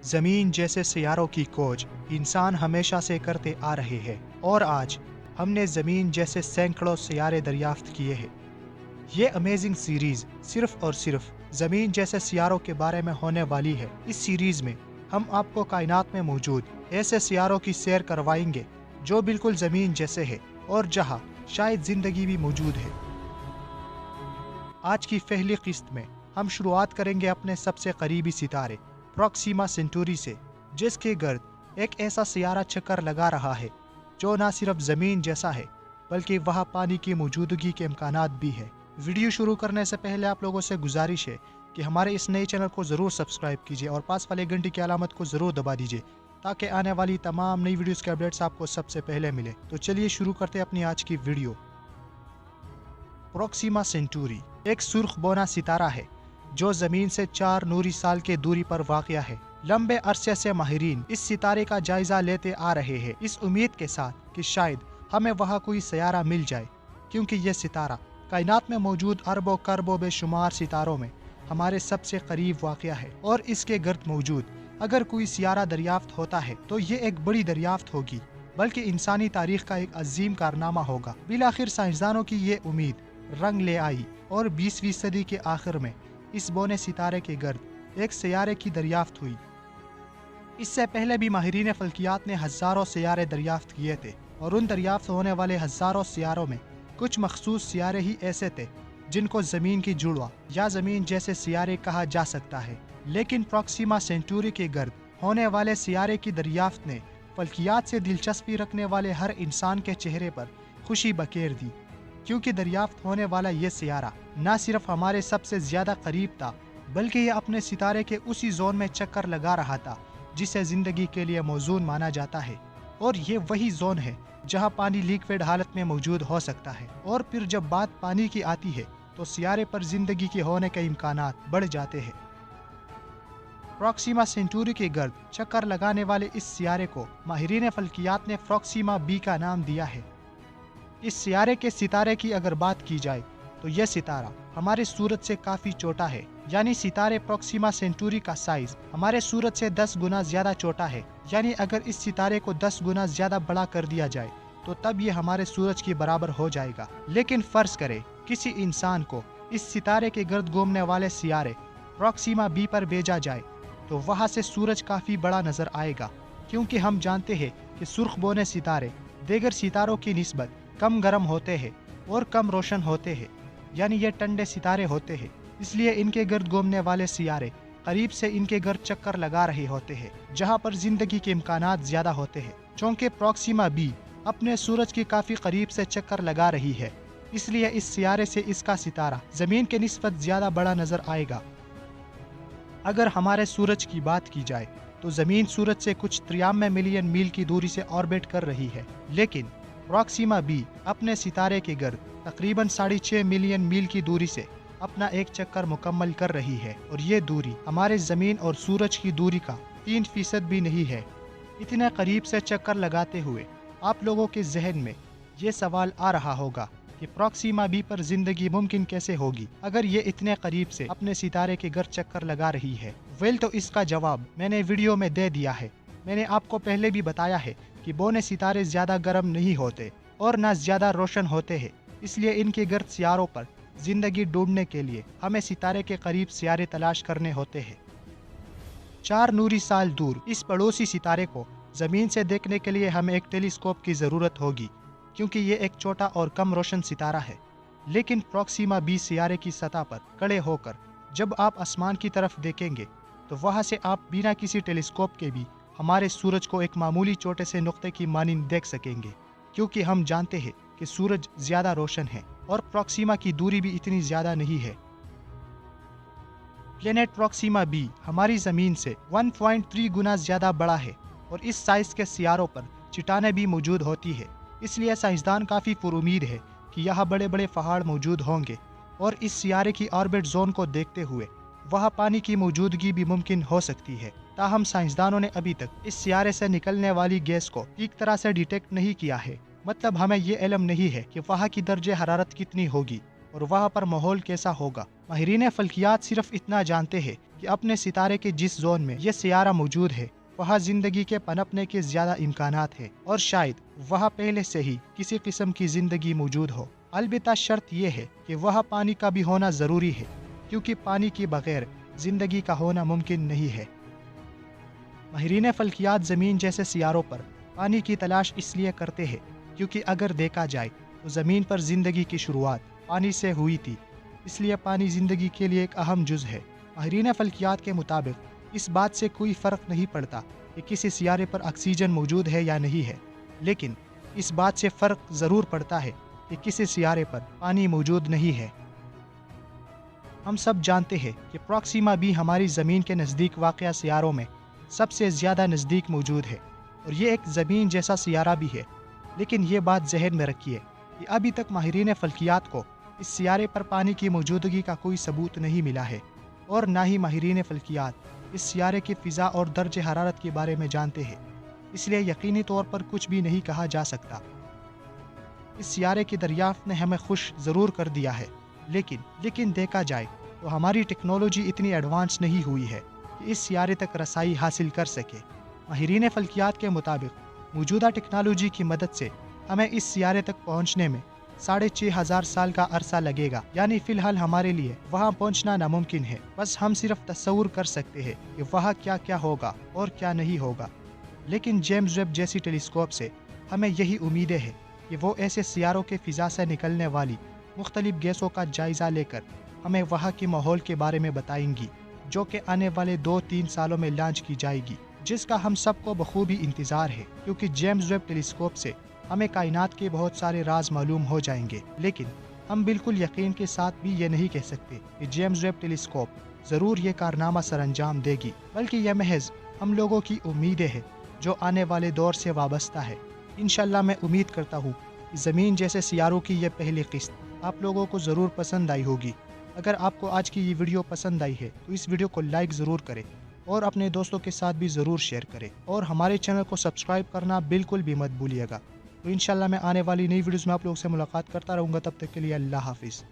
ज़मीन जैसे सियारों की खोज इंसान हमेशा से करते आ रहे हैं और आज हमने ज़मीन जैसे सैकड़ों सियारे दरियाफ्त किए हैं। ये अमेजिंग सीरीज सिर्फ और सिर्फ ज़मीन जैसे सियारों के बारे में होने वाली है। इस सीरीज में हम आपको कायनात में मौजूद ऐसे सियारों की सैर करवाएंगे जो बिल्कुल ज़मीन जैसे है और जहाँ शायद ज़िंदगी भी मौजूद है। आज की पहली किस्त में हम शुरुआत करेंगे अपने सबसे करीबी सितारे प्रोक्सिमा सेंटूरी से, जिसके गर्द एक ऐसा सियारा चक्कर लगा रहा है जो न सिर्फ ज़मीन जैसा है बल्कि वहाँ पानी की मौजूदगी के इम्कानात भी है। वीडियो शुरू करने से पहले आप लोगों से गुजारिश है कि हमारे इस नए चैनल को ज़रूर सब्सक्राइब कीजिए और पास वाले घंटी की अलामत को ज़रूर दबा दीजिए ताकि आने वाली तमाम नई वीडियोस के अपडेट्स आपको सबसे पहले मिले। तो चलिए शुरू करते हैं अपनी आज की वीडियो। प्रोक्सिमा सेंटूरी एक सुर्ख बोना सितारा है जो ज़मीन से 4 नूरी साल के दूरी पर वाक़या है। लंबे अरसे से माहिरीन इस सितारे का जायजा लेते आ रहे हैं, इस उम्मीद के साथ कि शायद हमें वहाँ कोई सियारा मिल जाए, क्योंकि यह सितारा कायनात में मौजूद अरबों करबों बेशुमार सितारों में हमारे सबसे करीब वाक़या है और इसके गर्द मौजूद अगर कोई सियारा दरियाफ्त होता है तो ये एक बड़ी दरियाफ्त होगी, बल्कि इंसानी तारीख का एक अजीम कारनामा होगा। बिलाखिर साइंसदानों की ये उम्मीद रंग ले आई और 20वीं सदी के आखिर में इस बोने सितारे के गर्द एक सियारे की दरियाफ्त हुई। इससे पहले भी माहिरीन फल्कियात ने हज़ारों सियारे दरियाफ्त किए थे और उन दरियाफ्त होने वाले हज़ारों सियारों में कुछ मखसूस सियारे ही ऐसे थे जिनको ज़मीन की जुड़वा या ज़मीन जैसे सियारे कहा जा सकता है। लेकिन प्रोक्सिमा सेंटूरी के गर्द होने वाले सियारे की दरियाफ्त ने फल्कियात से दिलचस्पी रखने वाले हर इंसान के चेहरे पर खुशी बखेर दी, क्योंकि दरियाफ्त होने वाला ये सियारा न सिर्फ हमारे सबसे ज़्यादा करीब था बल्कि ये अपने सितारे के उसी जोन में चक्कर लगा रहा था जिसे ज़िंदगी के लिए मौजूद माना जाता है। और ये वही जोन है जहाँ पानी लिक्विड हालत में मौजूद हो सकता है। और फिर जब बात पानी की आती है तो सियारे पर ज़िंदगी के होने के इम्कानात बढ़ जाते हैं। प्रोक्सिमा सेंटूरी के गर्द चक्कर लगाने वाले इस सियारे को माहिरीन फल्कियात ने प्रोक्सिमा बी का नाम दिया है। इस सियारे के सितारे की अगर बात की जाए तो यह सितारा हमारे सूरज से काफ़ी छोटा है, यानी सितारे प्रोक्सिमा सेंटूरी का साइज हमारे सूरज से 10 गुना ज़्यादा छोटा है। यानी अगर इस सितारे को 10 गुना ज़्यादा बड़ा कर दिया जाए तो तब ये हमारे सूरज के बराबर हो जाएगा। लेकिन फ़र्ज़ करें किसी इंसान को इस सितारे के गर्द घूमने वाले सियारे प्रोक्सिमा बी पर भेजा जाए तो वहाँ से सूरज काफ़ी बड़ा नज़र आएगा, क्योंकि हम जानते हैं कि सुर्ख बोने सितारे दीगर सितारों की निस्बत कम गर्म होते हैं और कम रोशन होते हैं, यानी ये ठंडे सितारे होते हैं। इसलिए इनके गर्द घूमने वाले सियारे करीब से इनके गर्द चक्कर लगा रहे होते हैं जहाँ पर जिंदगी के इम्कानात ज़्यादा होते हैं। चूँकि प्रोक्सिमा बी अपने सूरज के काफ़ी करीब से चक्कर लगा रही है, इसलिए इस सियारे से इसका सितारा ज़मीन के निस्बत ज़्यादा बड़ा नज़र आएगा। अगर हमारे सूरज की बात की जाए तो ज़मीन सूरज से कुछ 93 मिलियन मील की दूरी से ऑर्बिट कर रही है, लेकिन प्रोक्सिमा बी अपने सितारे के गर्द तकरीबन 6.5 मिलियन मील की दूरी से अपना एक चक्कर मुकम्मल कर रही है और ये दूरी हमारे ज़मीन और सूरज की दूरी का 3% भी नहीं है। इतने करीब से चक्कर लगाते हुए आप लोगों के जहन में ये सवाल आ रहा होगा कि प्रोक्सिमा बी पर ज़िंदगी मुमकिन कैसे होगी अगर ये इतने करीब से अपने सितारे के गर्द चक्कर लगा रही है। तो इसका जवाब मैंने वीडियो में दे दिया है। मैंने आपको पहले भी बताया है कि बोने सितारे ज़्यादा गर्म नहीं होते और न ज़्यादा रोशन होते हैं, इसलिए इनके गर्द सियारों पर ज़िंदगी ढूंढने के लिए हमें सितारे के करीब सियारे तलाश करने होते हैं। 4 नूरी साल दूर इस पड़ोसी सितारे को ज़मीन से देखने के लिए हमें एक टेलीस्कोप की ज़रूरत होगी, क्योंकि ये एक छोटा और कम रोशन सितारा है। लेकिन प्रोक्सिमा बी सियारे की सतह पर खड़े होकर जब आप आसमान की तरफ देखेंगे तो वहाँ से आप बिना किसी टेलीस्कोप के भी हमारे सूरज को एक मामूली छोटे से नुक्ते की मानिंद देख सकेंगे, क्योंकि हम जानते हैं कि सूरज ज़्यादा रोशन है और प्रोक्सिमा की दूरी भी इतनी ज़्यादा नहीं है। प्लेनेट प्रोक्सिमा बी हमारी ज़मीन से 1.3 गुना ज़्यादा बड़ा है और इस साइज़ के सियारों पर चट्टानें भी मौजूद होती है, इसलिए साइंसदान काफ़ी पुरुमीद है कि यहाँ बड़े बड़े पहाड़ मौजूद होंगे और इस सियारे की ऑर्बिट जोन को देखते हुए वहाँ पानी की मौजूदगी भी मुमकिन हो सकती है। ताहम साइंसदानों ने अभी तक इस सियारे से निकलने वाली गैस को ठीक तरह से डिटेक्ट नहीं किया है, मतलब हमें ये इल्म नहीं है कि वहाँ की दर्जे हरारत कितनी होगी और वहाँ पर माहौल कैसा होगा। माहिरीन फल्कियात सिर्फ इतना जानते हैं कि अपने सितारे के जिस जोन में ये सियारा मौजूद है वहाँ जिंदगी के पनपने के ज्यादा इम्कानात है और शायद वहाँ पहले से ही किसी किस्म की जिंदगी मौजूद हो। अलबत्ता शर्त यह है कि वहाँ पानी का भी होना जरूरी है, क्योंकि पानी के बगैर जिंदगी का होना मुमकिन नहीं है। माहिरीन फल्कियात ज़मीन जैसे सियारों पर पानी की तलाश इसलिए करते हैं क्योंकि अगर देखा जाए तो ज़मीन पर ज़िंदगी की शुरुआत पानी से हुई थी, इसलिए पानी ज़िंदगी के लिए एक अहम जुज़ है। माहिरीन फल्कियात के मुताबिक इस बात से कोई फ़र्क नहीं पड़ता कि किसी सियारे पर ऑक्सीजन मौजूद है या नहीं है, लेकिन इस बात से फ़र्क ज़रूर पड़ता है कि किसी सियारे पर पानी मौजूद नहीं है। हम सब जानते हैं कि प्रॉक्सिमा बी हमारी ज़मीन के नज़दीक वाक़या सियारों में सबसे ज़्यादा नज़दीक मौजूद है और ये एक ज़मीन जैसा सियारा भी है। लेकिन ये बात जहन में रखिए कि अभी तक माहिरीन फल्कियात को इस सियारे पर पानी की मौजूदगी का कोई सबूत नहीं मिला है और ना ही माहिरीन फल्कियात इस सियारे की फ़िज़ा और दर्ज हरारत के बारे में जानते हैं, इसलिए यकीनी तौर पर कुछ भी नहीं कहा जा सकता। इस सियारे की दरियाफ्त ने हमें खुश ज़रूर कर दिया है, लेकिन देखा जाए तो हमारी टेक्नोलॉजी इतनी एडवांस नहीं हुई है कि इस सियारे तक रसाई हासिल कर सके। माहिरीन फल्कियात के मुताबिक मौजूदा टेक्नोलॉजी की मदद से हमें इस सियारे तक पहुंचने में 6500 साल का अरसा लगेगा, यानी फ़िलहाल हमारे लिए वहां पहुंचना नामुमकिन है। बस हम सिर्फ तस्वुर कर सकते हैं कि वहां क्या क्या होगा और क्या नहीं होगा। लेकिन जेम्स वेब जैसी टेलीस्कोप से हमें यही उम्मीदें हैं कि वो ऐसे सियारों के फ़िज़ा से निकलने वाली मुख्तलिफ गैसों का जायज़ा लेकर हमें वहाँ के माहौल के बारे में बताएंगी, जो कि आने वाले 2-3 सालों में लॉन्च की जाएगी, जिसका हम सबको बखूबी इंतज़ार है, क्योंकि जेम्स वेब टेलीस्कोप से हमें कायनात के बहुत सारे राज मालूम हो जाएंगे। लेकिन हम बिल्कुल यकीन के साथ भी ये नहीं कह सकते कि जेम्स वेब टेलीस्कोप ज़रूर ये कारनामा सरअंजाम देगी, बल्कि यह महज हम लोगों की उम्मीदें हैं जो आने वाले दौर से वाबस्ता है। इंशाल्लाह मैं उम्मीद करता हूँ कि ज़मीन जैसे सियारों की यह पहली किस्त आप लोगों को ज़रूर पसंद आई होगी। अगर आपको आज की ये वीडियो पसंद आई है तो इस वीडियो को लाइक ज़रूर करें और अपने दोस्तों के साथ भी ज़रूर शेयर करें और हमारे चैनल को सब्सक्राइब करना बिल्कुल भी मत भूलिएगा। तो इंशाल्लाह मैं आने वाली नई वीडियोज़ में आप लोगों से मुलाकात करता रहूँगा। तब तक के लिए अल्लाह हाफिज़।